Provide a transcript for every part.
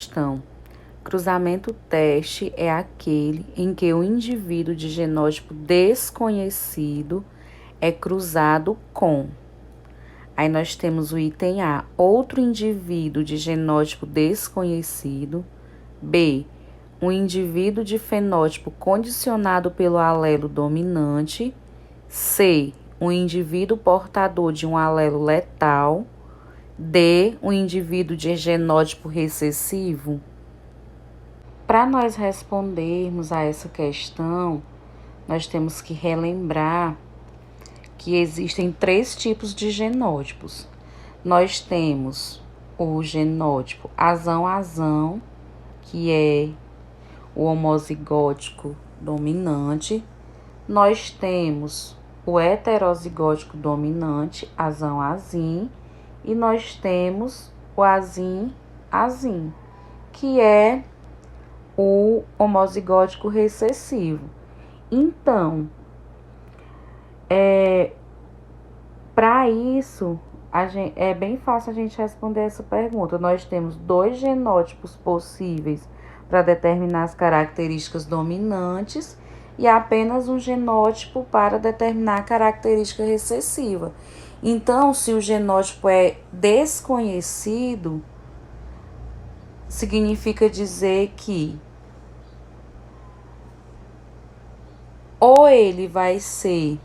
Questão. Cruzamento teste é aquele em que o indivíduo de genótipo desconhecido é cruzado com. Aí nós temos o item A, outro indivíduo de genótipo desconhecido. B, um indivíduo de fenótipo condicionado pelo alelo dominante. C, um indivíduo portador de um alelo letal. D, um indivíduo de genótipo recessivo. Para nós respondermos a essa questão, nós temos que relembrar que existem 3 tipos de genótipos. Nós temos o genótipo azão-azão, que é o homozigótico dominante. Nós temos o heterozigótico dominante, azão-azim. E nós temos o azim-azim, que é o homozigótico recessivo. Então, para isso, é bem fácil a gente responder essa pergunta. Nós temos 2 genótipos possíveis para determinar as características dominantes e apenas um genótipo para determinar a característica recessiva. Então, se o genótipo é desconhecido, significa dizer que ou ele vai ser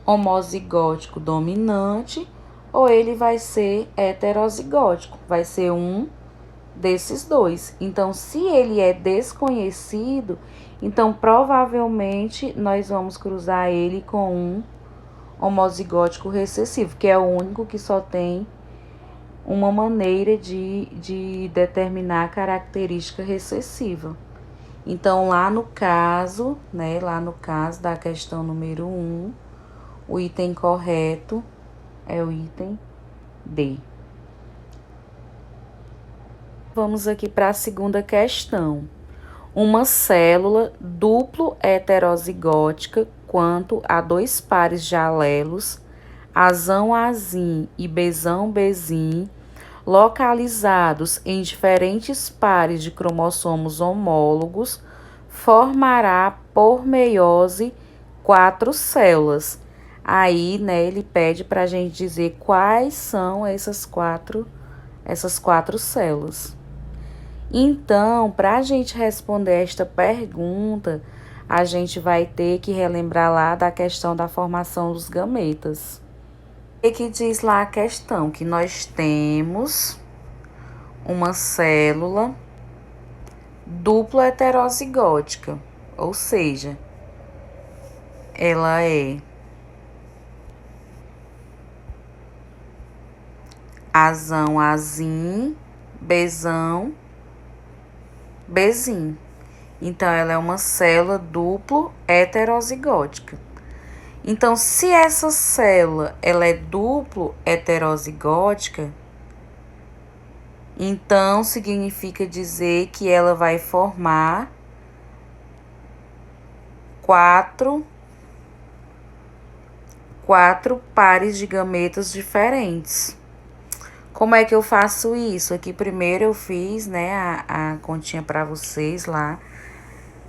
homozigótico dominante ou ele vai ser heterozigótico, vai ser um desses 2. Então, se ele é desconhecido, então provavelmente nós vamos cruzar ele com um homozigótico recessivo, que é o único que só tem uma maneira de determinar a característica recessiva. Então, lá no caso da questão número 1, o item correto é o item D. Vamos aqui para a segunda questão. Uma célula duplo heterozigótica quanto a 2 pares de alelos, azão-azim e bezão-bezim, localizados em diferentes pares de cromossomos homólogos, formará por meiose 4 células. Aí, ele pede para a gente dizer quais são essas quatro células. Então, para a gente responder esta pergunta, a gente vai ter que relembrar lá da questão da formação dos gametas. O que diz lá a questão? Que nós temos uma célula duplo heterozigótica, ou seja, ela é azão-azim, bezão-bezim. Então, ela é uma célula duplo heterozigótica. Então, se essa célula ela é duplo heterozigótica, então significa dizer que ela vai formar 4 pares de gametas diferentes. Como é que eu faço isso? Aqui primeiro eu fiz, a continha para vocês lá,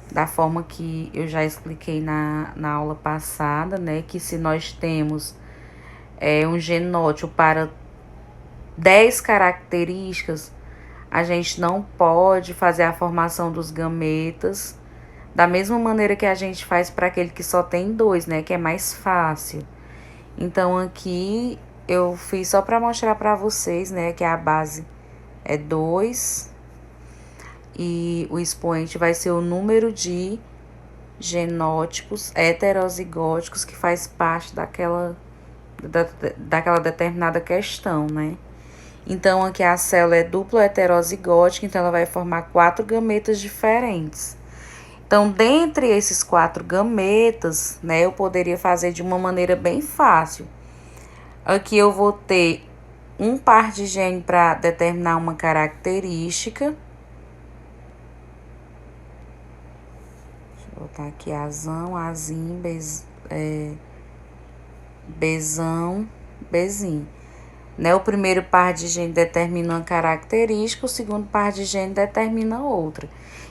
da forma que eu já expliquei na aula passada, que se nós temos um genótipo para 10 características, a gente não pode fazer a formação dos gametas da mesma maneira que a gente faz para aquele que só tem 2, que é mais fácil. Então, aqui eu fiz só para mostrar para vocês, que a base é 2 e o expoente vai ser o número de genótipos heterozigóticos que faz parte daquela determinada questão, Então, aqui a célula é duplo heterozigótica, então ela vai formar 4 gametas diferentes. Então, dentre esses 4 gametas, eu poderia fazer de uma maneira bem fácil. Aqui eu vou ter um par de gene para determinar uma característica. Deixa eu botar aqui azão, bezão, bezim. né? O primeiro par de gene determina uma característica, o segundo par de gene determina outra.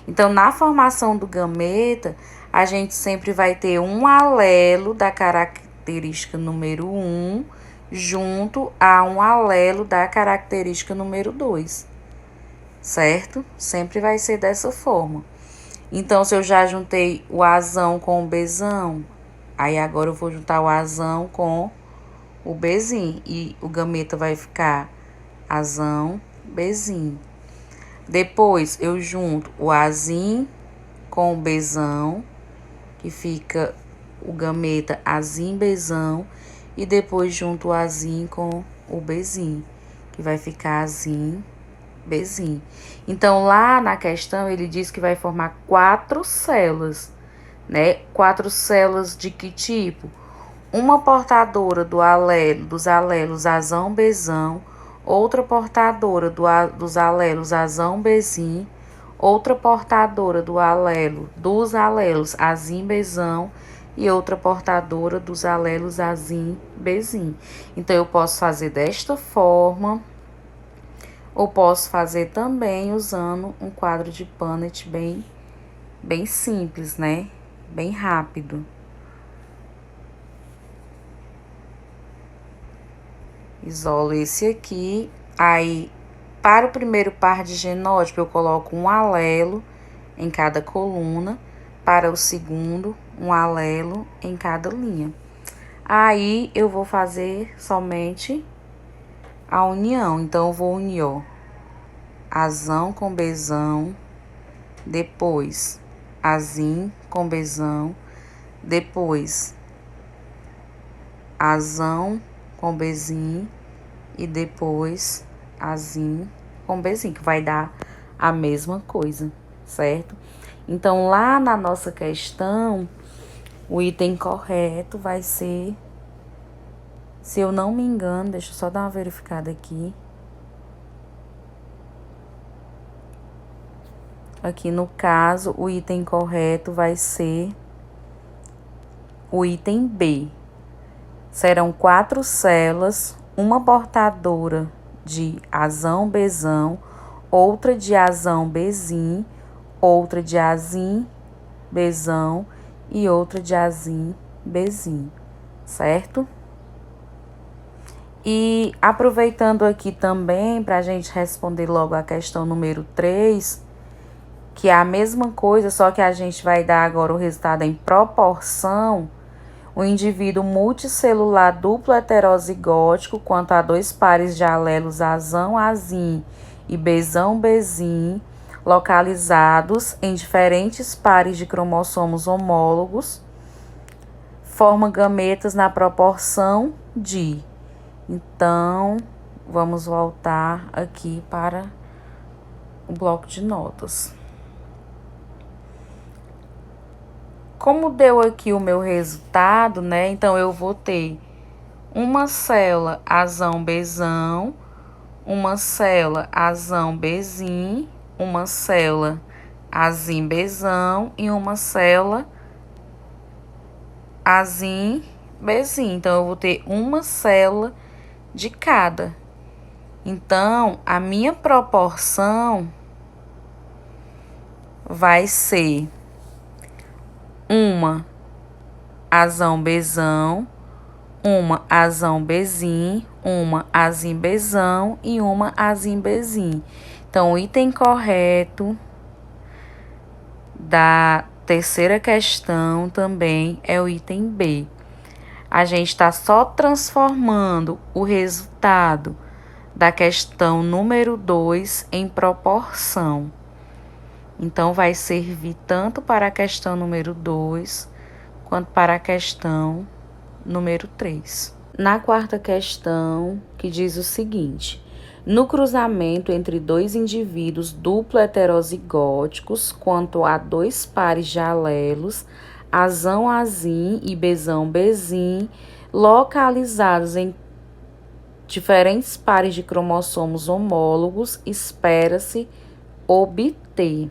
Então, na formação do gameta, a gente sempre vai ter um alelo da característica número 1 junto a um alelo da característica número 2, certo? Sempre vai ser dessa forma. Então, se eu já juntei o Azão com o Bzão, aí agora eu vou juntar o Azão com o Bzinho. E o gameta vai ficar Azão, Bzinho. Depois, eu junto o Azinho com o Bzão, que fica o gameta Azinho, Bzão. E depois junto o Azinho com o Bzinho, que vai ficar Azinho, Bzinho. Então, lá na questão, ele diz que vai formar 4 células, né? 4 células de que tipo? Uma portadora dos alelos Azão, Bzão, outra portadora dos alelos Azão, Bzinho, outra portadora dos alelos Azinho, Bzão e outra portadora dos alelos Azim, Bzinho. Então, eu posso fazer desta forma, ou posso fazer também usando um quadro de Punnett bem simples, né? Bem rápido. Isolo esse aqui. Aí, para o primeiro par de genótipo, eu coloco um alelo em cada coluna. Para o segundo, um alelo em cada linha. Aí, eu vou fazer somente a união. Então, eu vou unir, ó, Azão com Bzão, depois Azim com Bzão, depois Azão com Bzinho e depois Azim com Bzinho, que vai dar a mesma coisa, certo? Então, lá na nossa questão, o item correto vai ser, se eu não me engano, deixa eu só dar uma verificada aqui. Aqui no caso, o item correto vai ser o item B. Serão 4 células, uma portadora de Azão, Bzão, outra de Azão, Bzim, outra de Azim, Bzão e outra de Azim, Bzim, certo? E aproveitando aqui também para a gente responder logo a questão número 3, que é a mesma coisa, só que a gente vai dar agora o resultado em proporção. O indivíduo multicelular duplo heterozigótico, quanto a 2 pares de alelos Azão, Azim e Bzão, Bzim, localizados em diferentes pares de cromossomos homólogos, forma gametas na proporção de. Então, vamos voltar aqui para o bloco de notas. Como deu aqui o meu resultado, né? Então, eu vou ter uma célula Azão, Bzão, uma célula Azão, Bzim, uma célula Azim, Bzão e uma célula Azim, Bzim. Então, eu vou ter uma célula de cada. Então, a minha proporção vai ser uma Azão, Bzão, uma Azão, Bzim, uma Azim, Bzão e uma Azim, Bzim. Então, o item correto da terceira questão também é o item B. A gente está só transformando o resultado da questão número 2 em proporção. Então, vai servir tanto para a questão número 2 quanto para a questão número 3. Na quarta questão, que diz o seguinte: no cruzamento entre 2 indivíduos duplo heterozigóticos, quanto a 2 pares de alelos, Azão, Azim e Bzão, Bzim, localizados em diferentes pares de cromossomos homólogos, espera-se obter.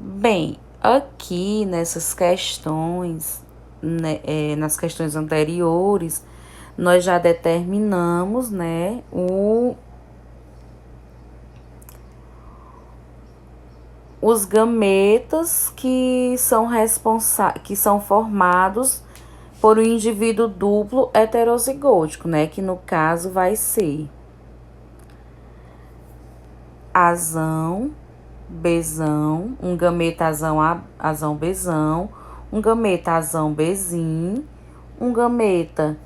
Bem, aqui nessas questões, né, nas questões anteriores, nós já determinamos, né, os gametas que são formados por um indivíduo duplo heterozigótico, né, que no caso vai ser azão, bezão, um gameta azão bezão, um gameta azão bezim, um gameta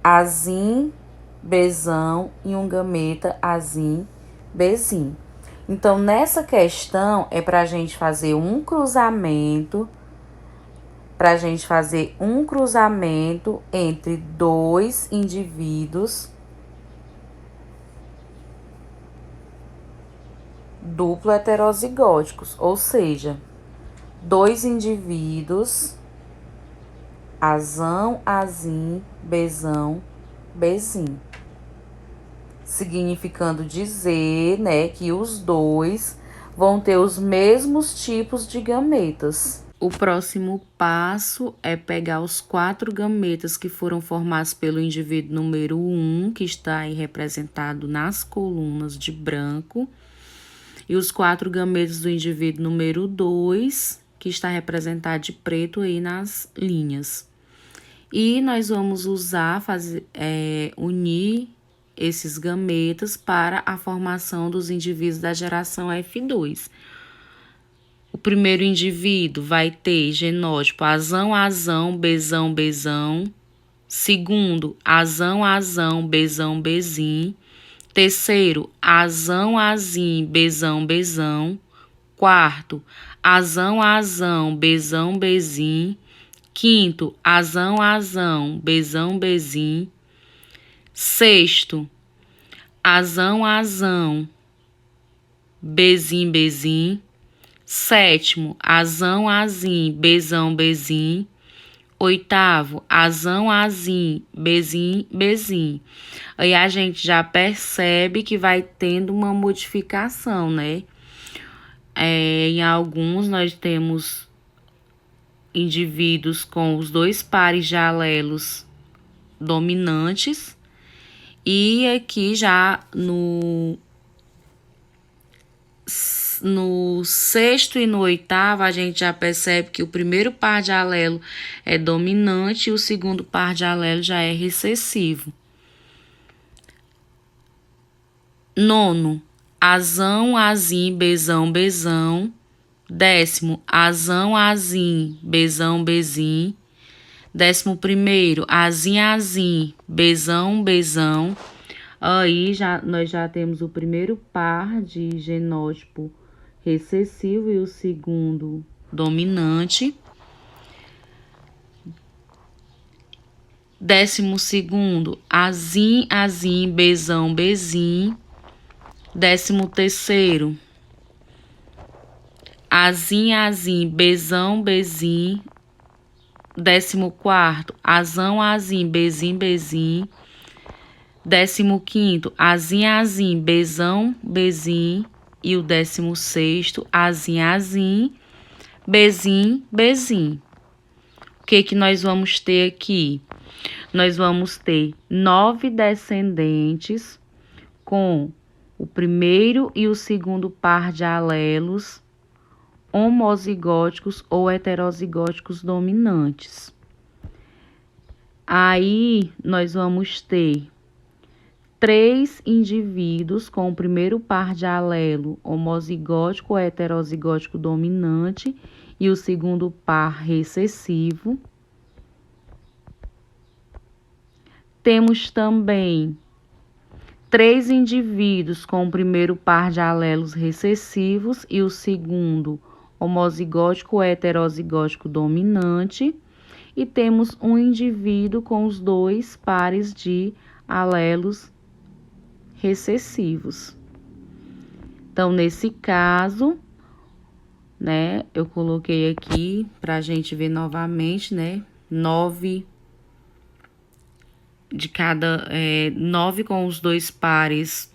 azim bezão e um gameta azim bezim. Então, nessa questão, é para a gente fazer um cruzamento, entre dois indivíduos duplo heterozigóticos, ou seja, dois indivíduos azão, azim, bezão, bezim. Significando dizer, né, que os dois vão ter os mesmos tipos de gametas. O próximo passo é pegar os 4 gametas que foram formados pelo indivíduo número 1, que está aí representado nas colunas de branco, e os 4 gametas do indivíduo número 2, que está representado de preto aí nas linhas. E nós vamos unir esses gametas para a formação dos indivíduos da geração F2. O primeiro indivíduo vai ter genótipo azão, azão, bezão, bezão. Segundo, azão, azão, bezão, bezim. Terceiro, azão, azim, bezão, bezão. Quarto, azão, azão, bezão, bezim. Quinto, azão, azão, bezão, bezim. Sexto, azão, azão, bezim, bezim. Sétimo, azão, azim, bezão, bezim. Oitavo, azão, azim, bezim, bezim. Aí a gente já percebe que vai tendo uma modificação, né? Em alguns nós temos indivíduos com os 2 pares de alelos dominantes. E aqui já no sexto e no oitavo, a gente já percebe que o primeiro par de alelo é dominante e o segundo par de alelo já é recessivo. Nono, azão, azim, bezão, bezão. Décimo, azão, azim, bezão, bezim. 11º, azim, azim, bezão, bezão. Aí nós já temos o primeiro par de genótipo recessivo e o segundo dominante. 12º, azim, azim, bezão, bezim. 13º, azim, azim, bezão, bezim. 14º, azão, azim, bezim, bezim. 15º, azim, azim, bezão, bezim. E o 16º, azim, azim, bezim, bezim. O que nós vamos ter aqui? Nós vamos ter 9 descendentes com o primeiro e o segundo par de alelos homozigóticos ou heterozigóticos dominantes. Aí, nós vamos ter 3 indivíduos com o primeiro par de alelo homozigótico ou heterozigótico dominante e o segundo par recessivo. Temos também 3 indivíduos com o primeiro par de alelos recessivos e o segundo homozigótico ou heterozigótico dominante. E temos um indivíduo com os 2 pares de alelos recessivos. Então, nesse caso, né, eu coloquei aqui para a gente ver novamente, né, 9 com os 2 pares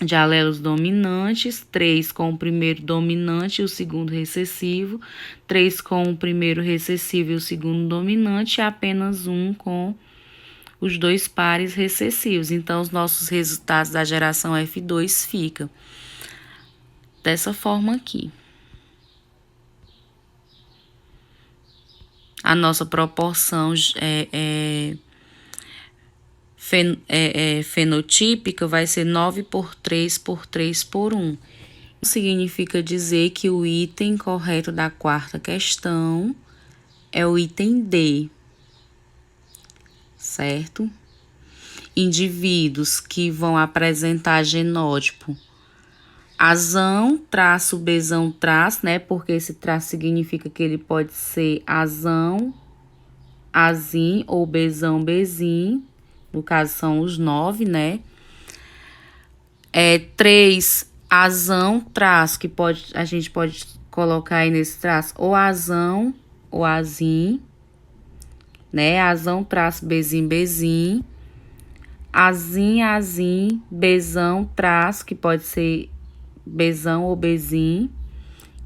de alelos dominantes, 3 com o primeiro dominante e o segundo recessivo, 3 com o primeiro recessivo e o segundo dominante, e apenas um com os dois pares recessivos. Então, os nossos resultados da geração F2 ficam dessa forma aqui. A nossa proporção fenotípica vai ser 9 por 3 por 3 por 1. Isso significa dizer que o item correto da quarta questão é o item D, certo? Indivíduos que vão apresentar genótipo azão, traço, bezão, traço, né? Porque esse traço significa que ele pode ser azão, azim ou bezão, bezim. No caso, são os 9, né? 3, azão, traço, que a gente pode colocar aí nesse traço ou azão ou azim, né? Azão, traço, bezim, bezim. Azim, azim, bezão, traço, que pode ser bezão ou bezim.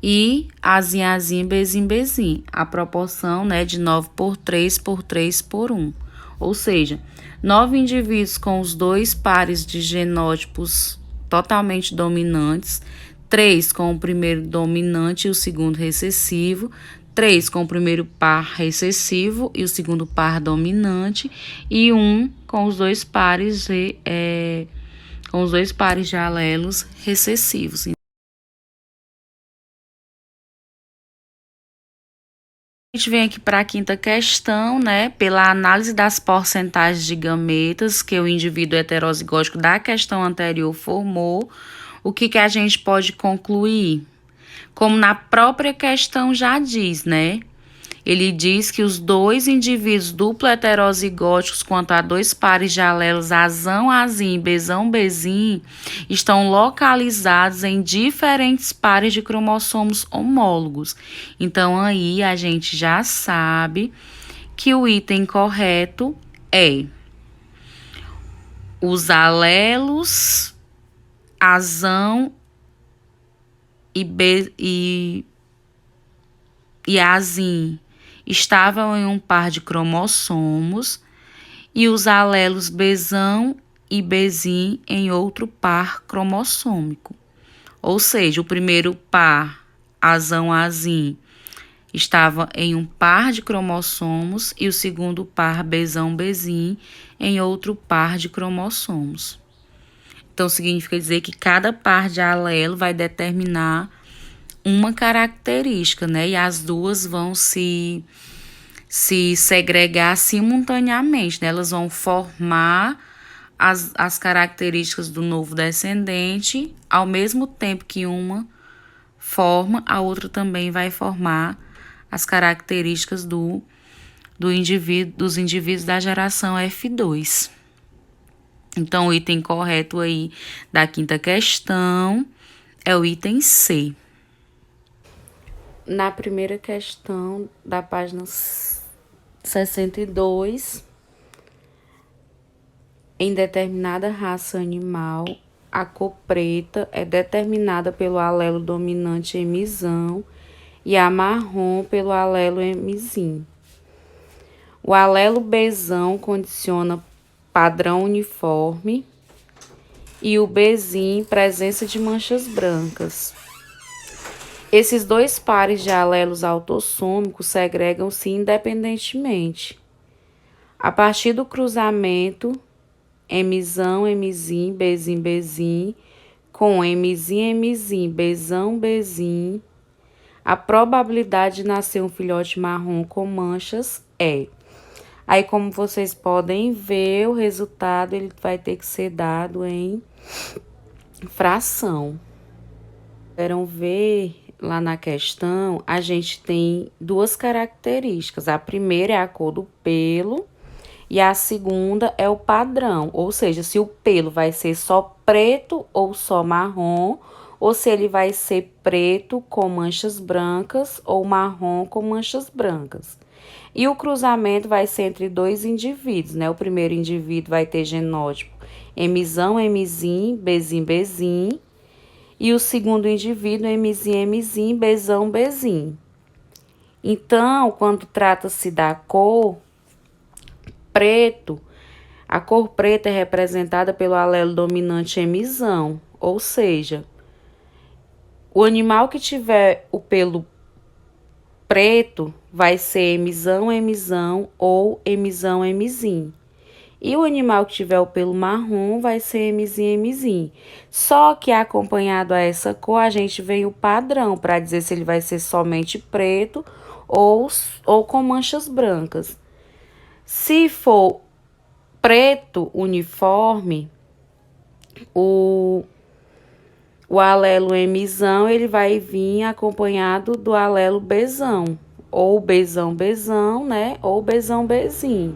E azim, azim, bezim, bezim. A proporção, né, de 9 por 3 por 3 por 1. Ou seja, 9 indivíduos com os dois pares de genótipos totalmente dominantes, 3 com o primeiro dominante e o segundo recessivo, 3 com o primeiro par recessivo e o segundo par dominante, e 1 com os dois pares de alelos recessivos. A gente vem aqui para a quinta questão, né? Pela análise das porcentagens de gametas que o indivíduo heterozigótico da questão anterior formou, o que a gente pode concluir? Como na própria questão já diz, né? Ele diz que os dois indivíduos duplo heterozigóticos quanto a dois pares de alelos azão, azim e bezão, bezim estão localizados em diferentes pares de cromossomos homólogos. Então, aí a gente já sabe que o item correto é os alelos azão e azim estavam em um par de cromossomos e os alelos bezão e bezim em outro par cromossômico. Ou seja, o primeiro par, azão-azim, estava em um par de cromossomos e o segundo par, bezão-bezim, em outro par de cromossomos. Então, significa dizer que cada par de alelo vai determinar uma característica, né? E as duas vão se segregar simultaneamente, né? Elas vão formar as características do novo descendente, ao mesmo tempo que uma forma, a outra também vai formar as características dos indivíduos da geração F2. Então, o item correto aí da quinta questão é o item C. Na primeira questão da página 62, em determinada raça animal, a cor preta é determinada pelo alelo dominante emizão e a marrom pelo alelo emizim. O alelo bezão condiciona padrão uniforme e o bezim presença de manchas brancas. Esses dois pares de alelos autossômicos segregam-se independentemente. A partir do cruzamento emizão, emizim, bezim, bezim, com emizim, emizim, bezão, bezim, a probabilidade de nascer um filhote marrom com manchas é. Aí, como vocês podem ver, o resultado ele vai ter que ser dado em fração. Puderam ver lá na questão, a gente tem duas características. A primeira é a cor do pelo e a segunda é o padrão. Ou seja, se o pelo vai ser só preto ou só marrom, ou se ele vai ser preto com manchas brancas ou marrom com manchas brancas. E o cruzamento vai ser entre dois indivíduos, né? O primeiro indivíduo vai ter genótipo Mzão, Mzim, Bzim, Bzim. E o segundo indivíduo Mzim, Mzim, Bzão, Bzim. Então, quando trata-se da cor preto, a cor preta é representada pelo alelo dominante Mzão, ou seja, o animal que tiver o pelo preto vai ser Mzão, Mzão ou Mzão, Mzim. E o animal que tiver o pelo marrom vai ser Mzim, Mzim. Só que acompanhado a essa cor, a gente vem o padrão para dizer se ele vai ser somente preto ou com manchas brancas. Se for preto uniforme, o alelo Mzão, ele vai vir acompanhado do alelo Bzão, ou Bzão, Bzão, né? Ou Bzão, Bzim.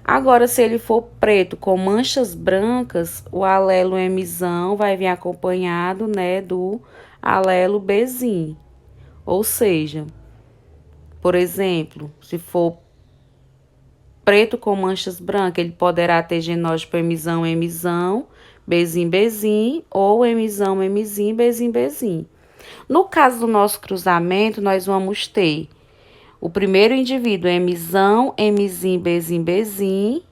Agora, se ele for preto com manchas brancas, o alelo Mzão vai vir acompanhado, né, do alelo Bzim. Ou seja, por exemplo, se for preto com manchas brancas, ele poderá ter genótipo Mzão, Mzão, Bzim, Bzim, ou Mzão, Mzim, Bzim, Bzim. No caso do nosso cruzamento, nós vamos ter o primeiro indivíduo Mzão, Mzim, Bzim, Bzim,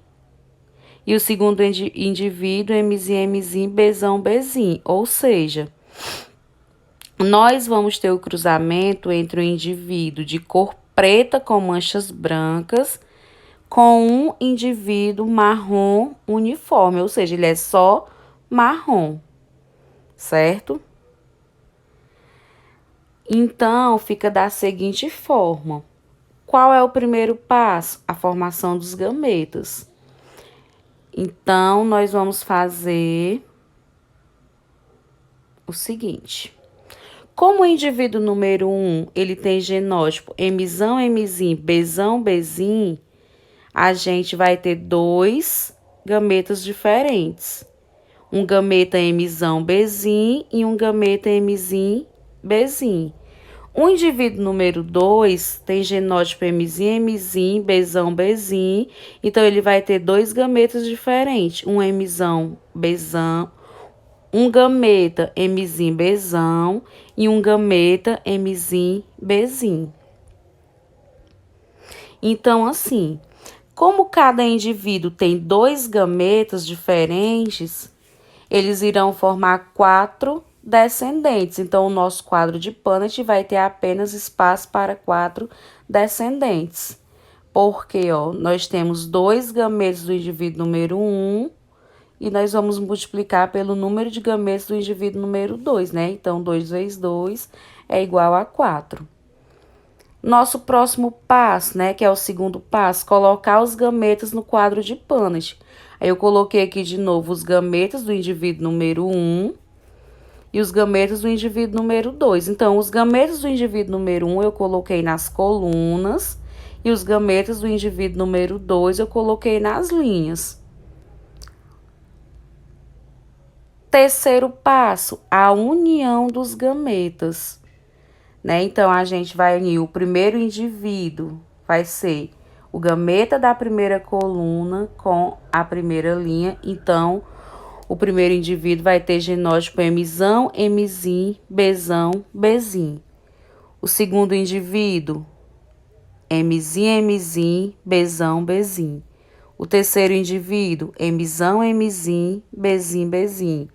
e o segundo indivíduo Mzim, Mzim, Bzão, Bzim. Ou seja, nós vamos ter o cruzamento entre o indivíduo de cor preta com manchas brancas com um indivíduo marrom uniforme, ou seja, ele é só marrom, certo? Então, fica da seguinte forma. Qual é o primeiro passo? A formação dos gametas. Então, nós vamos fazer o seguinte. Como o indivíduo número 1, ele tem genótipo Mzão, Mzim, Bzão, Bzim, a gente vai ter dois gametas diferentes. Um gameta Mzão, Bzim e um gameta Mzim, Bzim. O indivíduo número 2 tem genótipo Mzim, Mzim, Bzão, Bzim. Então, ele vai ter dois gametas diferentes. Um Mzão, Bzão, um gameta Mzim, Bzão e um gameta Mzim, Bzim. Então, assim, como cada indivíduo tem dois gametas diferentes, eles irão formar 4 descendentes. Então, o nosso quadro de Punnett vai ter apenas espaço para 4 descendentes. Porque, ó, nós temos dois gametas do indivíduo número 1 e nós vamos multiplicar pelo número de gametas do indivíduo número 2, né? Então, 2 vezes 2 é igual a 4. Nosso próximo passo, né, que é o segundo passo, colocar os gametas no quadro de Punnett. Aí, eu coloquei aqui de novo os gametas do indivíduo número 1 e os gametas do indivíduo número 2. Então, os gametas do indivíduo número 1 eu coloquei nas colunas e os gametas do indivíduo número 2 eu coloquei nas linhas. Terceiro passo, a união dos gametas, né? Então, a gente vai unir o primeiro indivíduo, vai ser o gameta da primeira coluna com a primeira linha. Então, o primeiro indivíduo vai ter genótipo Mzão, Mzim, Bzão, Bzim. O segundo indivíduo, Mzim, Mzim, Bzão, Bzim. O terceiro indivíduo, Mzão, Mzim, Bzim, Bzim.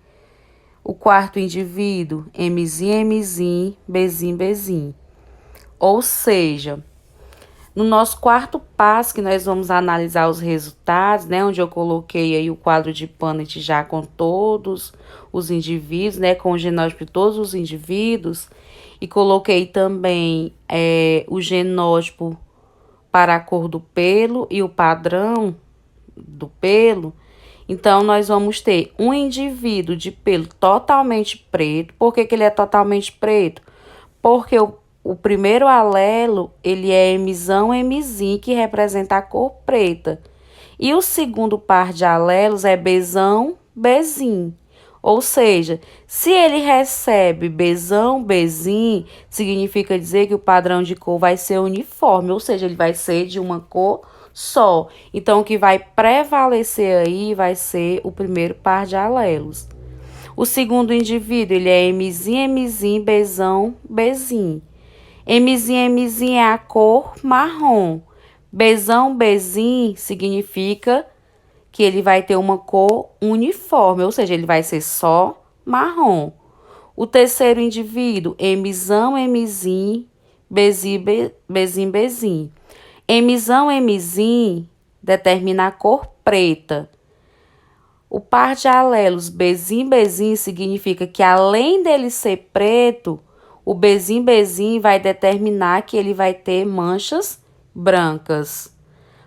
O quarto indivíduo, Mzim, Mzim, Bzim, Bzim. Ou seja, no nosso quarto passo, que nós vamos analisar os resultados, né? Onde eu coloquei aí o quadro de Punnett já com todos os indivíduos, né? Com o genótipo de todos os indivíduos. E coloquei também o genótipo para a cor do pelo e o padrão do pelo. Então, nós vamos ter um indivíduo de pelo totalmente preto. Por que que ele é totalmente preto? Porque o primeiro alelo, ele é Mzão, Mzim, que representa a cor preta. E o segundo par de alelos é Bzão, Bzim. Ou seja, se ele recebe Bzão, Bzim, significa dizer que o padrão de cor vai ser uniforme, ou seja, ele vai ser de uma cor só. Então, o que vai prevalecer aí vai ser o primeiro par de alelos. O segundo indivíduo, ele é Mzim, Mzim, Bzão, Bzim. Mzim, Mzim é a cor marrom. Bzão, Bzim significa que ele vai ter uma cor uniforme, ou seja, ele vai ser só marrom. O terceiro indivíduo, Mzão, Mzim, Bzim, Bzim, Bzim. Mzão, Mzim determina a cor preta. O par de alelos Bzim, Bzim significa que além dele ser preto, o Bzim, Bzim vai determinar que ele vai ter manchas brancas.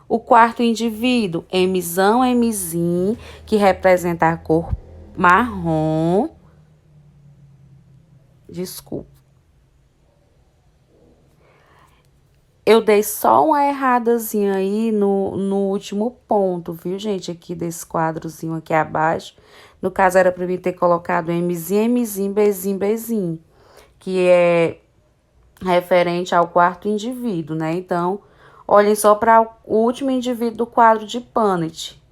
O quarto indivíduo, Mzão, Mzim, que representa a cor marrom. Desculpa. Eu dei só uma erradazinha aí no último ponto, viu, gente? Aqui desse quadrozinho aqui abaixo. No caso, era para mim ter colocado Mzim, Mzim, Bzim, Bzim, que é referente ao quarto indivíduo, né? Então, olhem só para o último indivíduo do quadro de Punnett.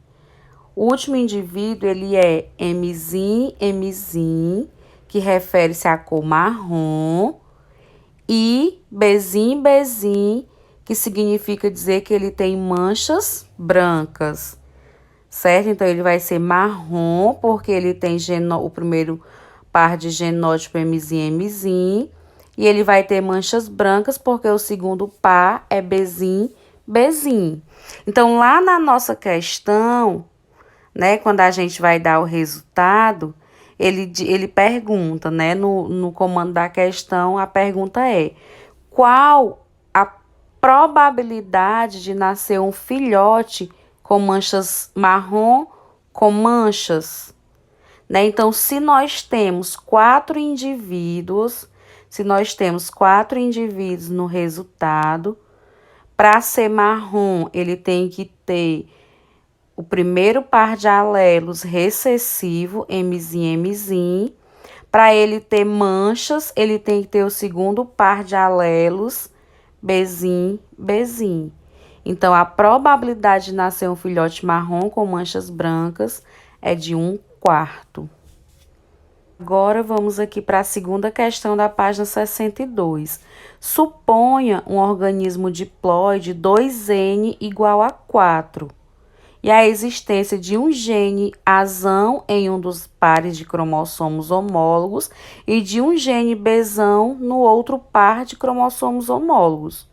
O último indivíduo, ele é Mzim, Mzim, que refere-se à cor marrom, e Bzim, Bzim, que significa dizer que ele tem manchas brancas, certo? Então, ele vai ser marrom, porque ele tem o primeiro par de genótipo Mzim, Mzim, e ele vai ter manchas brancas, porque o segundo par é Bzim, Bzim. Então, lá na nossa questão, né, quando a gente vai dar o resultado, ele pergunta, né, no comando da questão, a pergunta é: qual a probabilidade de nascer um filhote com manchas marrom com manchas? Né? Então, se nós temos quatro indivíduos no resultado, para ser marrom, ele tem que ter o primeiro par de alelos recessivo, Mzim, Mzim. Para ele ter manchas, ele tem que ter o segundo par de alelos, Bzim, Bzim. Então, a probabilidade de nascer um filhote marrom com manchas brancas é de 1/4. Agora, vamos aqui para a segunda questão da página 62. Suponha um organismo diploide 2N igual a 4. E a existência de um gene azão em um dos pares de cromossomos homólogos e de um gene Bzão no outro par de cromossomos homólogos.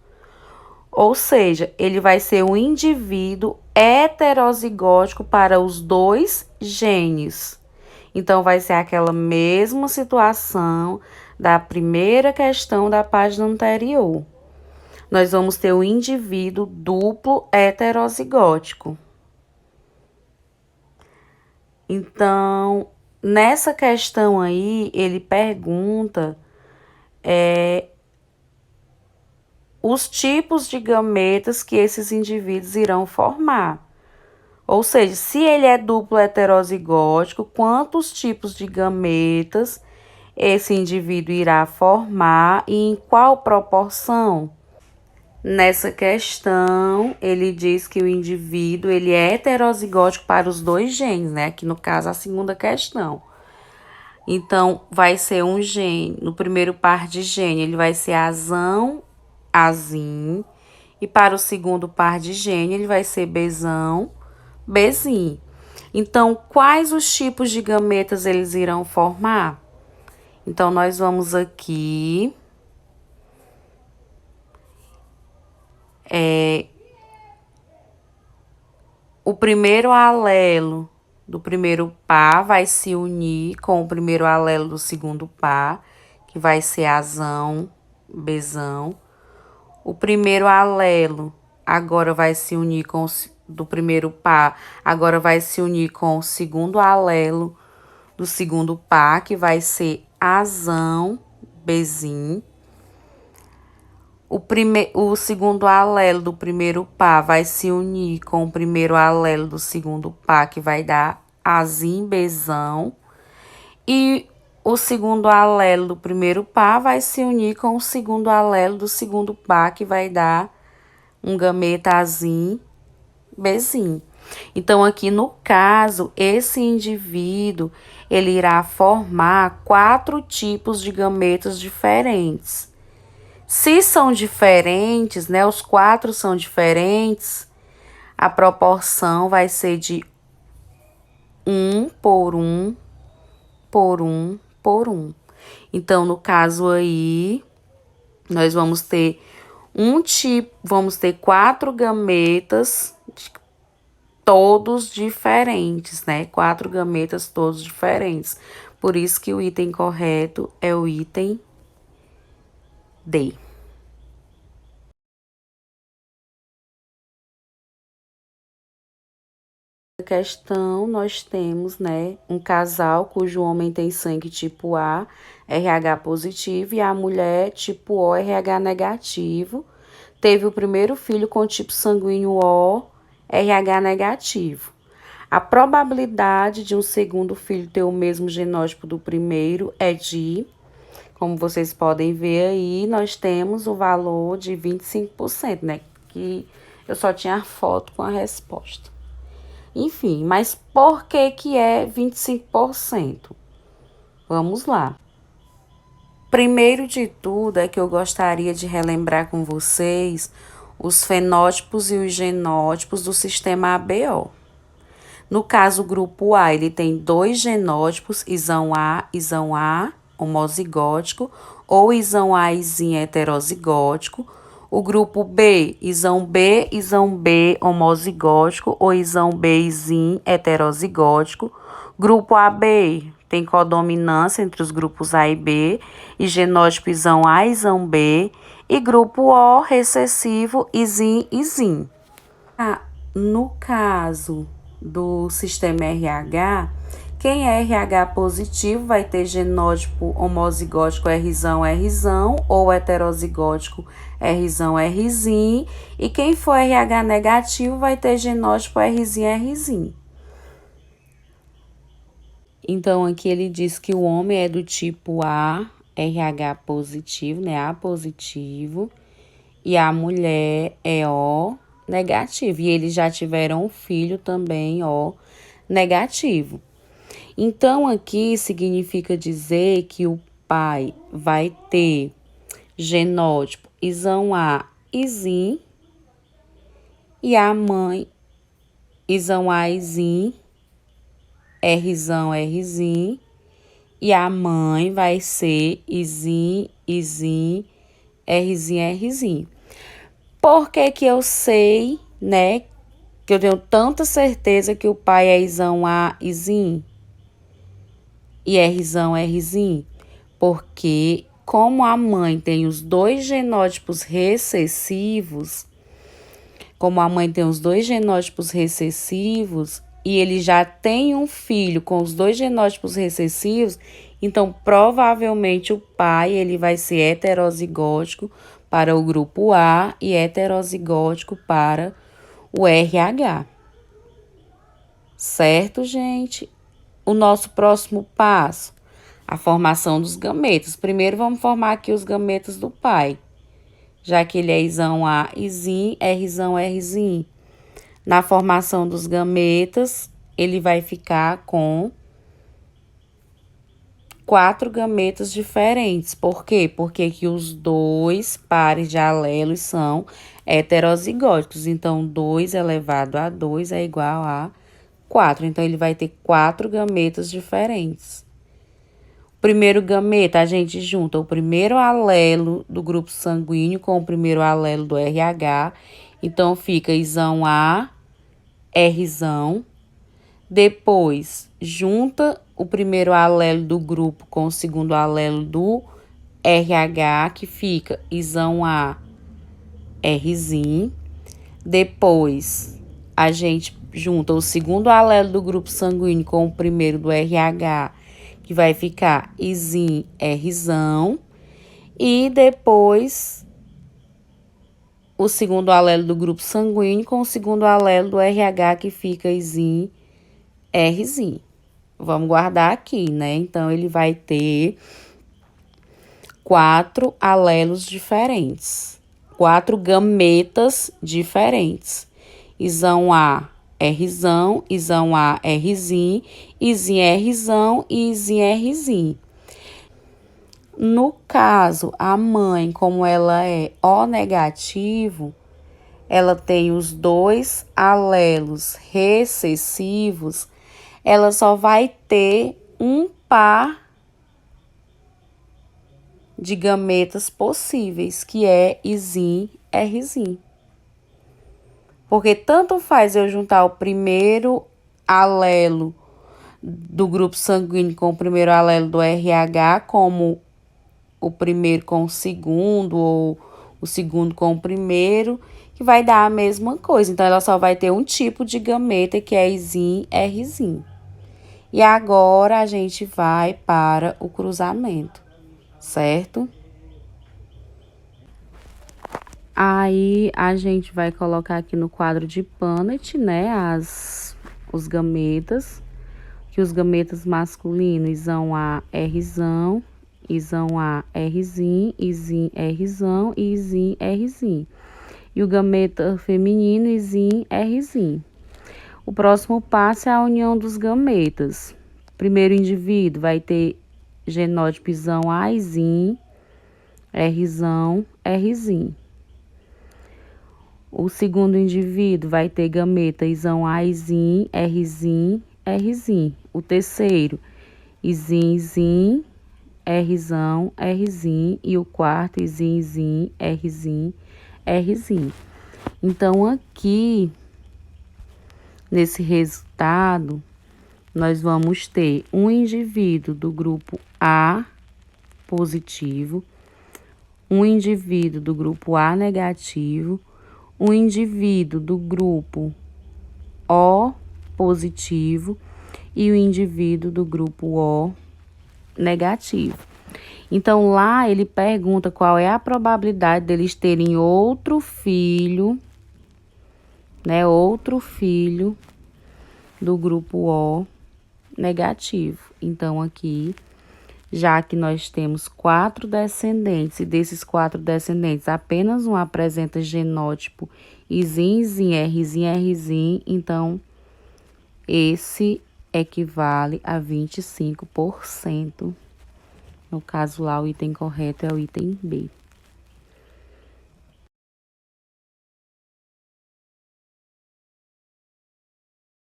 Ou seja, ele vai ser um indivíduo heterozigótico para os dois genes. Então, vai ser aquela mesma situação da primeira questão da página anterior. Nós vamos ter um indivíduo duplo heterozigótico. Então, nessa questão aí, ele pergunta os tipos de gametas que esses indivíduos irão formar. Ou seja, se ele é duplo heterozigótico, quantos tipos de gametas esse indivíduo irá formar e em qual proporção? Nessa questão, ele diz que o indivíduo ele é heterozigótico para os dois genes, né? Aqui no caso, a segunda questão. Então, vai ser um gene, no primeiro par de gene, ele vai ser azão, azim. E para o segundo par de gene, ele vai ser Bzão, Bzim. Então, quais os tipos de gametas eles irão formar? Então, nós vamos aqui o primeiro alelo do primeiro par vai se unir com o primeiro alelo do segundo par, que vai ser azão, Bzão. O primeiro alelo agora vai se unir com do primeiro par, agora vai se unir com o segundo alelo do segundo par, que vai ser azão, Bzim. O segundo alelo do primeiro par vai se unir com o primeiro alelo do segundo par, que vai dar azim, Bzão. E o segundo alelo do primeiro par vai se unir com o segundo alelo do segundo par, que vai dar um gameta Azinho, Bzinho. Então, aqui no caso, esse indivíduo, ele irá formar 4 tipos de gametas diferentes. Se são diferentes, né, os 4 são diferentes, a proporção vai ser de 1 por 1 por 1 por 1. Então, no caso aí, nós vamos ter vamos ter 4 gametas, todos diferentes, né? 4 gametas todos diferentes. Por isso que o item correto é o item D. Questão, nós temos, né, um casal cujo homem tem sangue tipo A, RH positivo, e a mulher tipo O, RH negativo, teve o primeiro filho com tipo sanguíneo O, RH negativo. A probabilidade de um segundo filho ter o mesmo genótipo do primeiro é de, como vocês podem ver aí, nós temos o valor de 25%, né, que eu só tinha a foto com a resposta. Enfim, mas por que é 25%? Vamos lá. Primeiro de tudo é que eu gostaria de relembrar com vocês os fenótipos e os genótipos do sistema ABO. No caso, o grupo A, ele tem 2 genótipos, isão A, homozigótico, ou isão A, izinho heterozigótico. O grupo B, isão B, homozigótico, ou isão B, izinho heterozigótico. Grupo AB tem codominância entre os grupos A e B, e genótipo isão A, isão B. E grupo O, recessivo, izinho. No caso do sistema RH, quem é RH positivo vai ter genótipo homozigótico Rzão, ou heterozigótico Rzão, Rzinho, e quem for RH negativo vai ter genótipo Rzinho, Rzinho. Então, aqui ele diz que o homem é do tipo A, RH positivo, né, A positivo, e a mulher é O negativo. E eles já tiveram um filho também, O negativo. Então, aqui significa dizer que o pai vai ter genótipo isão A, izinho, e a mãe isão A, izinho, Rzão, Rzinho, e a mãe vai ser izinho, Rzinho, Rzinho. Por que que eu sei, né, que eu tenho tanta certeza que o pai é isão A, izinho? E Rzão, Rzinho? Porque como a mãe tem os 2 genótipos recessivos, e ele já tem um filho com os 2 genótipos recessivos, então provavelmente o pai ele vai ser heterozigótico para o grupo A e heterozigótico para o RH. Certo, gente? O nosso próximo passo, a formação dos gametas. Primeiro vamos formar aqui os gametas do pai, já que ele é isão A, izinho, Rzão, Rzinho. Na formação dos gametas, ele vai ficar com 4 gametas diferentes. Por quê? Porque aqui os 2 pares de alelos são heterozigóticos. Então, 2 elevado a 2 é igual a 4. Então, ele vai ter 4 gametas diferentes. Primeiro gameta, a gente junta o primeiro alelo do grupo sanguíneo com o primeiro alelo do RH. Então, fica isão A, Rzão. Depois, junta o primeiro alelo do grupo com o segundo alelo do RH, que fica isão A, Rzinho. Depois, a gente junta o segundo alelo do grupo sanguíneo com o primeiro do RH, que vai ficar izinho, Rzão. E depois, o segundo alelo do grupo sanguíneo com o segundo alelo do RH, que fica izinho, Rzinho. vamos guardar aqui, né? Então, ele vai ter 4 alelos diferentes, 4 gametas diferentes. Isão A, Rzão, Isão A, Rzinho, Izinho Rzão e Izinho Rzinho. No caso, a mãe, como ela é O negativo, ela tem os 2 alelos recessivos, ela só vai ter um par de gametas possíveis, que é Izinho, Rzinho. Porque tanto faz eu juntar o primeiro alelo do grupo sanguíneo com o primeiro alelo do RH, como o primeiro com o segundo, ou o segundo com o primeiro, que vai dar a mesma coisa. Então, ela só vai ter um tipo de gameta, que é Izinho, Rzinho. E agora, a gente vai para o cruzamento, certo? Aí, a gente vai colocar aqui no quadro de Punnett, né, os gametas, que os gametas masculinos, Isão A, Rzão, Isão A, Rzinho, Izinho, Rzão e Izinho, Rzinho. E o gameta feminino, Izinho, Rzinho. O próximo passo é a união dos gametas. Primeiro indivíduo vai ter genótipo Isão A, Izinho, Rzão, Rzinho. O segundo indivíduo vai ter gameta Isão A, Izinho, Rzinho, Rzinho. O terceiro, Izinho, Izinho, Rzão, Rzinho. E o quarto, Izinho, Izinho, Rzinho, Rzinho. Então, aqui, nesse resultado, nós vamos ter um indivíduo do grupo A positivo, um indivíduo do grupo A negativo, um indivíduo do grupo O positivo e o indivíduo do grupo O negativo. Então, lá ele pergunta qual é a probabilidade deles terem outro filho, né? Outro filho do grupo O negativo. Então, aqui, já que nós temos 4 descendentes, e desses 4 descendentes, apenas um apresenta genótipo Izinho, Izinho, Rzinho, Rzinho, então, esse equivale a 25%. No caso lá, o item correto é o item B.